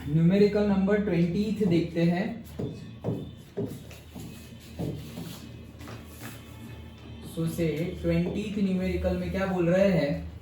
Numerical number 20th देखते हैं। सो से 20th न्यूमेरिकल में क्या बोल रहे हैं,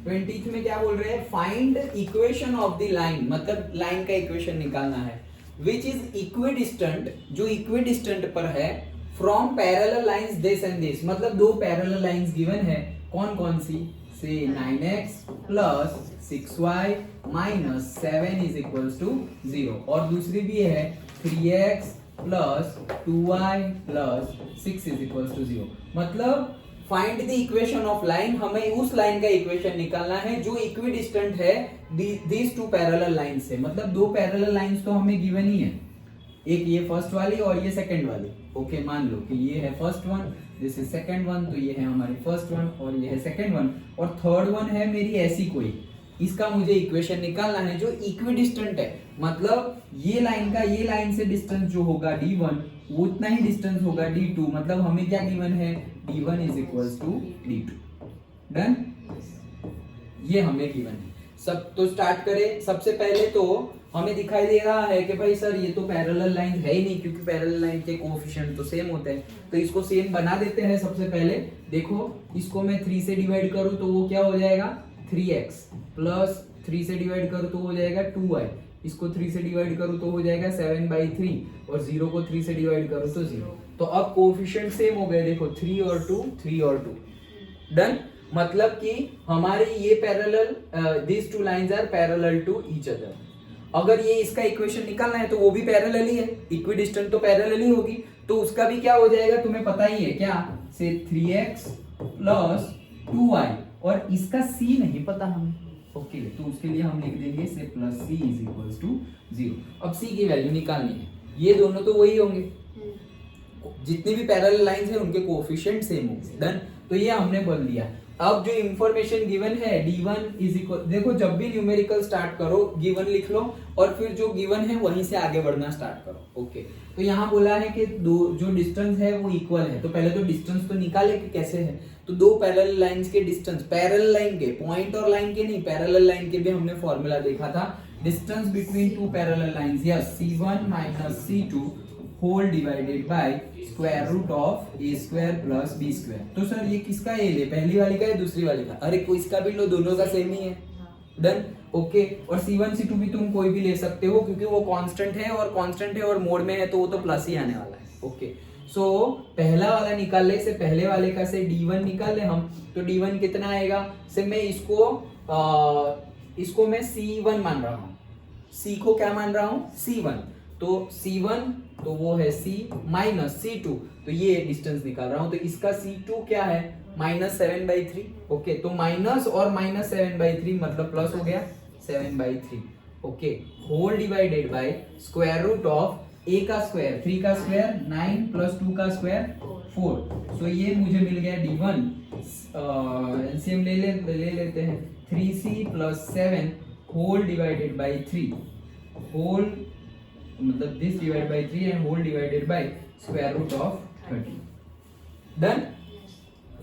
20th में क्या बोल रहे हैं, find equation of the line, मतलब लाइन का इक्वेशन निकालना है, विच इज इक्विडिस्टेंट, जो इक्विडिस्टेंट पर है, from parallel lines this and this, मतलब दो पैरेलल लाइंस गिवन है, कौन कौन सी, से 9x plus 6y minus 7 is equals to 0, और दूसरी भी है 3x plus 2y plus 6 is equals to 0। मतलब find the equation of line, हमें उस लाइन का इक्वेशन निकालना है जो इक्विडिस्टेंट है दीज टू पैरेलल लाइन से, मतलब दो पैरेलल लाइंस तो हमें गिवन ही है, एक ये फर्स्ट वाली और ये सेकंड वाली। ओके, मान लो कि ये है first one, this is second one, तो ये है हमारी फर्स्ट वन और ये है सेकंड वन, और थर्ड वन है मेरी ऐसी कोई, इसका मुझे इक्वेशन निकालना है जो इक्विडिस्टेंट है, मतलब ये लाइन का ये लाइन से डिस्टेंस जो होगा d1 वो उतना ही डिस्टेंस होगा d2, मतलब हमें क्या गिवन है, d1 is equals to d2। Done, ये हमें गिवन है। सब तो स्टार्ट करें। सबसे पहले तो हमें दिखाई दे रहा है कि भाई सर ये तो पैरेलल लाइन है ही नहीं, क्योंकि पैरेलल लाइन के कोएफिशिएंट तो सेम होते हैं, तो इसको सेम बना देते हैं। सबसे पहले देखो, इसको मैं 3 से डिवाइड करूं तो वो क्या हो जाएगा, 3x प्लस 3 से डिवाइड करूं तो हो जाएगा 2y, इसको 3 से डिवाइड करूं तो हो जाएगा 7/3, और 0 को 3 से डिवाइड करूं तो 0। तो अब कोएफिशिएंट सेम हो गए, देखो 3 और 2, 3 और 2। डन, मतलब कि हमारे ये parallel, this two lines are parallel to each other. अगर ये इसका इक्वेशन निकालना है तो वो भी पैरेलल ही है, इक्विडिस्टेंट तो पैरेलल ही होगी, तो उसका भी क्या हो जाएगा तुम्हें पता ही है, क्या से 3x प्लस 2y, और इसका c नहीं पता हमें। ओके, तो उसके लिए हम लिख देंगे से plus c is equals to 0। अब c की वैल्यू निकालनी है, ये दोनों तो वही होंगे, जितनी भी पैरेलल लाइंस हैं उनके कोएफिशिएंट सेम होंगे। डन, तो ये हमने बोल दिया। अब जो इंफॉर्मेशन गिवन है d1 इज इक्वल, देखो जब भी न्यूमेरिकल स्टार्ट करो गिवन लिख लो और फिर जो गिवन है वहीं से आगे बढ़ना स्टार्ट करो। ओके, तो यहाँ बोला है कि दो जो डिस्टेंस है वो इक्वल है, तो पहले तो डिस्टेंस तो निकाले कि कैसे है, तो दो पैरेलल लाइंस के डिस्टेंस, पैरेलल लाइन के, पॉइंट और लाइन के नहीं, पैरेलल लाइन के भी हमने फॉर्मूला देखा था, distance between two parallel lines, yes, c1 minus c2 whole divided by square root of a square plus b square. तो सर ये किसका ए ले, पहली वाली का या दूसरी वाली का, अरे कोई इसका भी लो, दोनों का सेम ही है। डन, ओके, और c1 c2 भी तुम कोई भी ले सकते हो क्योंकि वो कांस्टेंट है, और कांस्टेंट है और मोड में है तो वो तो प्लस ही आने वाला है। ओके, सो पहला वाला निकालने से पहले वाले का से d1 निकाल ले हम, तो d1 कितना आएगा, से मैं इसको मैं c1 मान रहा हूँ, c को क्या मान रहा हूँ, c1, तो c1 तो वो है c माइनस c2, तो ये डिस्टेंस निकाल रहा हूं, तो इसका c2 क्या है, -7/3। ओके, तो माइनस और -7/3 मतलब प्लस हो गया 7/3। Okay, whole divided by square root of a का स्क्वायर 3 का स्क्वायर 9 प्लस 2 का स्क्वायर 4। सो ये मुझे मिल गया d1, एलसीएम ले लेते हैं, 3c plus 7 whole divided by 3, whole मतलब this divide by 3 and whole divided by square root of 30। Done,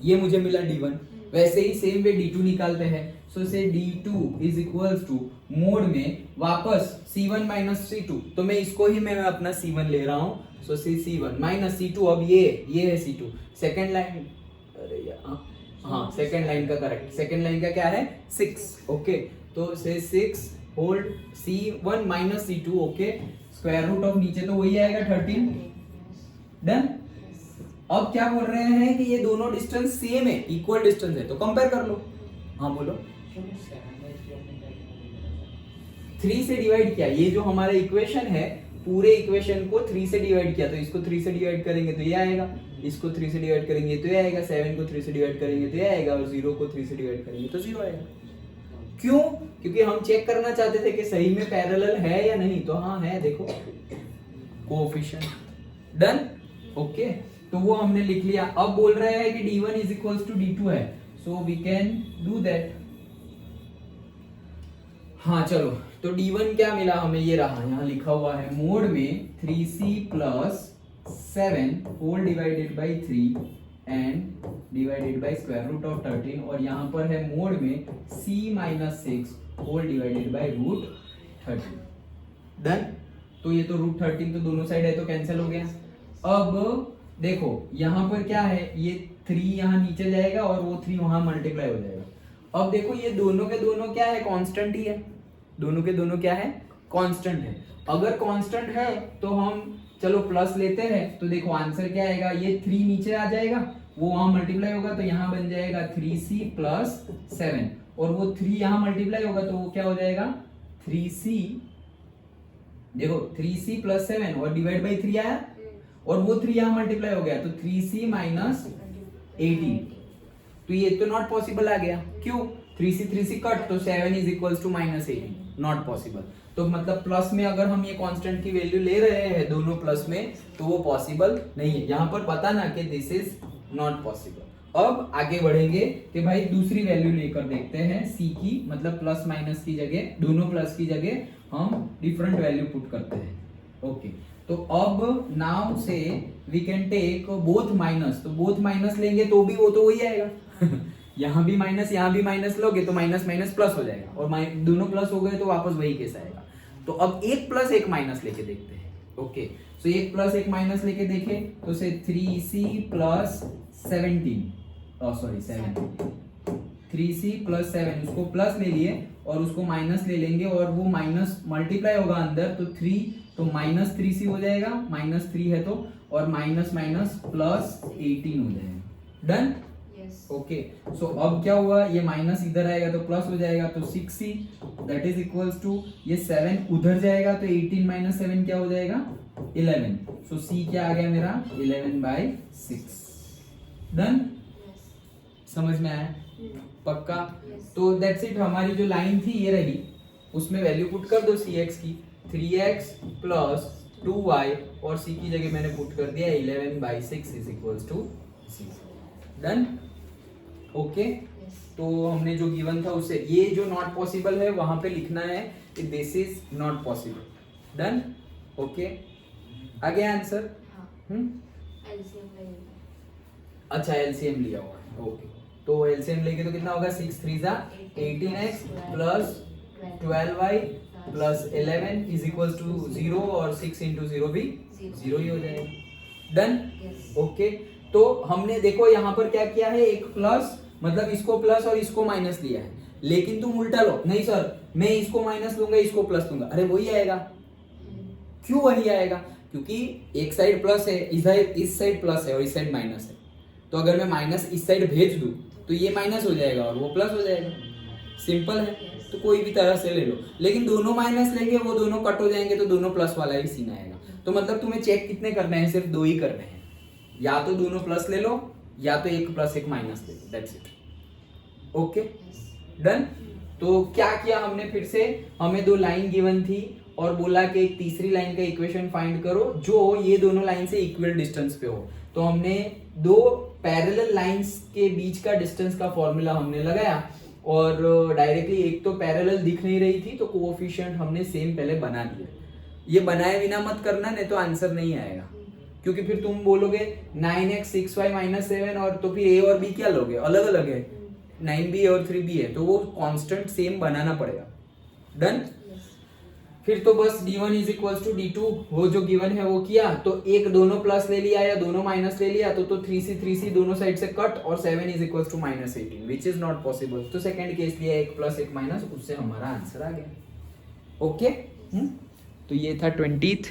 ये मुझे मिला d1। वैसे ही सेम वे d2 निकालते हैं, सो से d2 is equals to mode में वापस c1 माइनस c2, तो मैं इसको ही मैं अपना c1 ले रहा हूं, सो c1 माइनस c2, अब ये है c2, सेकंड लाइन, अरे यार हाँ सेकंड लाइन का करेक्ट, सेकंड लाइन का क्या है 6। ओके, तो से 6 hold c1 minus c2, okay, square root of नीचे तो वही आएगा 13। डन, अब क्या बोल रहे हैं कि ये दोनों डिस्टेंस सेम है, इक्वल डिस्टेंस है, तो कंपेयर कर लो। हाँ बोलो, 3 से डिवाइड किया, ये जो हमारा इक्वेशन है पूरे इक्वेशन को 3 से डिवाइड किया, तो इसको 3 से डिवाइड करेंगे तो ये आएगा, इसको 3 से डिवाइड करेंगे तो ये आएगा, 7 को 3 से डिवाइड करेंगे तो ये आएगा, और 0 को 3 से डिवाइड करेंगे तो 0 आएगा। क्यों, क्योंकि हम चेक करना चाहते थे कि सही में पैरेलल है या नहीं, तो हाँ है, देखो कोएफिशिएंट। डन, ओके, तो वो हमने लिख लिया। अब बोल रहे हैं कि d1 is equals to d2 है, so we can do that. हाँ चलो, तो d1 क्या मिला हमें, ये रहा, यहाँ लिखा हुआ है मोड में 3c plus 7 whole divided by 3 and divided by square root of 13 और यहाँ पर है मोड में c minus 6 whole divided by root 13। Done. तो ये तो रूट 13 तो दोनों साइड है तो कैंसिल हो गया। अब देखो यहाँ पर क्या है, ये 3 यहाँ नीचे जाएगा और वो 3 वहां मल्टीप्लाई हो जाएगा। अब देखो ये दोनों के दोनों क्या है, कांस्टेंट ही है। दोनों के दोनों क्या है, कांस्टेंट है। अगर कांस्टेंट है तो हम चलो प्लस लेते हैं, तो देखो आंसर क्या आएगा, ये 3 नीचे आ जाएगा, वो वहां मल्टीप्लाई होगा तो यहाँ बन जाएगा 3c प्लस 7 और वो 3 यहाँ मल्टीप्लाई होगा तो वो क्या हो जाएगा 3c, देखो 3c प्लस 7 और डिवाइड बाई 3 आया और वो 3 यहाँ मल्टीप्लाई हो गया तो 3c माइनस 18। तो ये तो नॉट पॉसिबल आ गया, क्यों, 3c कट तो 7 is equals to minus 18, not possible. तो मतलब प्लस में अगर हम ये कांस्टेंट की वैल्यू ले रहे हैं दोनों प्लस में तो वो पॉसिबल नहीं है, यहाँ पर पता ना कि दिस इज नॉट पॉसिबल। अब आगे बढ़ेंगे कि भाई दूसरी वैल्यू लेकर देखते हैं c की, मतलब प्लस माइनस की जगह, दोनों प्लस की जगह हम डिफरेंट वैल्यू पुट करते हैं। ओके, तो अब now say we can take both minus, तो बोथ माइनस लेंगे तो भी वो तो वही आएगा यहाँ भी माइनस यहाँ भी माइनस लोगे तो माइनस माइनस प्लस हो जाएगा और दोनों प्लस हो गए तो वापस वही केस आएगा। तो अब एक प्लस एक माइनस लेके देखते हैं। ओके, सो एक प्लस एक माइनस लेके देखें तो से 3c plus 17 sorry 7 3c plus 7 उसको प्लस ले लिए और उसको माइनस ले लेंगे और वो माइनस मल्टीप्लाई होगा अंदर तो 3 तो माइनस 3c हो जाएगा, माइनस 3 है तो, और माइनस माइनस प्लस 18 हो जाएगा। डन। ओके, सो अब क्या हुआ, ये माइनस इधर आएगा तो प्लस हो जाएगा तो 6c that is equals to ये 7 उधर जाएगा तो 18 माइनस 7 क्या हो जाएगा 11। सो c क्या आ गया मेरा 11/6। डन। समझ में आया पक्का? तो दैट्स इट, हमारी जो लाइन थी ये रही, उसमें वैल्यू पुट कर दो cx की 3x प्लस 2y और c की जगह मैंने पुट कर दिया 11/6 is equals to 6। Done. Okay, तो हमने जो गिवन था उसे, ये जो नॉट पॉसिबल है वहां पे लिखना है कि this is not possible. Done. Okay, आगे आंसर। अच्छा एलसीएम लिया हुआ है। ओके, तो एलसीएम लेके तो कितना होगा 6 3 18x plus 12y plus 11 is equals to 0 और 6 इंटू 0 भी 0 ही हो जाएगा। डन। ओके, तो हमने देखो यहाँ पर क्या किया है, एक प्लस मतलब इसको प्लस और इसको माइनस लिया है, लेकिन तुम उल्टा लो, नहीं सर मैं इसको माइनस लूंगा इसको प्लस लूंगा, अरे वही आएगा। क्यों वही आएगा? क्योंकि एक साइड प्लस है, इस साइड प्लस है और इस साइड माइनस है, तो अगर मैं माइनस इस साइड भेज दूं तो ये माइनस हो जाएगा और वो प्लस हो जाएगा। सिंपल है, तो कोई भी तरह से ले लो, लेकिन दोनों माइनस लेंगे वो दोनों कट हो जाएंगे तो दोनों प्लस वाला ही सीन आएगा। तो मतलब तुम्हें चेक कितने करने हैं, सिर्फ 2 ही करने हैं, या तो दोनों प्लस ले लो या तो एक प्लस एक माइनस ले लो, दैट्स इट। Okay, done. तो क्या किया हमने, फिर से हमें 2 लाइन गिवन थी और बोला कि एक तीसरी लाइन का इक्वेशन फाइंड करो जो ये दोनों लाइन से इक्वल डिस्टेंस पे हो। तो हमने 2 पैरेलल लाइंस के बीच का डिस्टेंस का फॉर्मूला हमने लगाया और डायरेक्टली एक तो पैरेलल दिख नहीं रही थी तो कोएफिशिएंट हमने सेम पहले बना दिया। ये बनाए बिना मत करना, नहीं तो आंसर नहीं आएगा, क्योंकि फिर तुम बोलोगे 9x 6y माइनस 7 और तो फिर a और b क्या लोगे, अलग अलग है, 9b और 3b है, तो वो कांस्टेंट सेम बनाना पड़ेगा। डन। फिर तो बस d1 is equals to d2 वो जो गिवन है वो किया, तो एक दोनों प्लस ले लिया या दोनों माइनस ले लिया तो 3c दोनों साइड से कट और 7 is equals to minus 18 which is not possible. तो सेकंड केस लिया एक प्लस एक माइनस, उससे हमारा आंसर आ गया। ओके, तो ये था 20th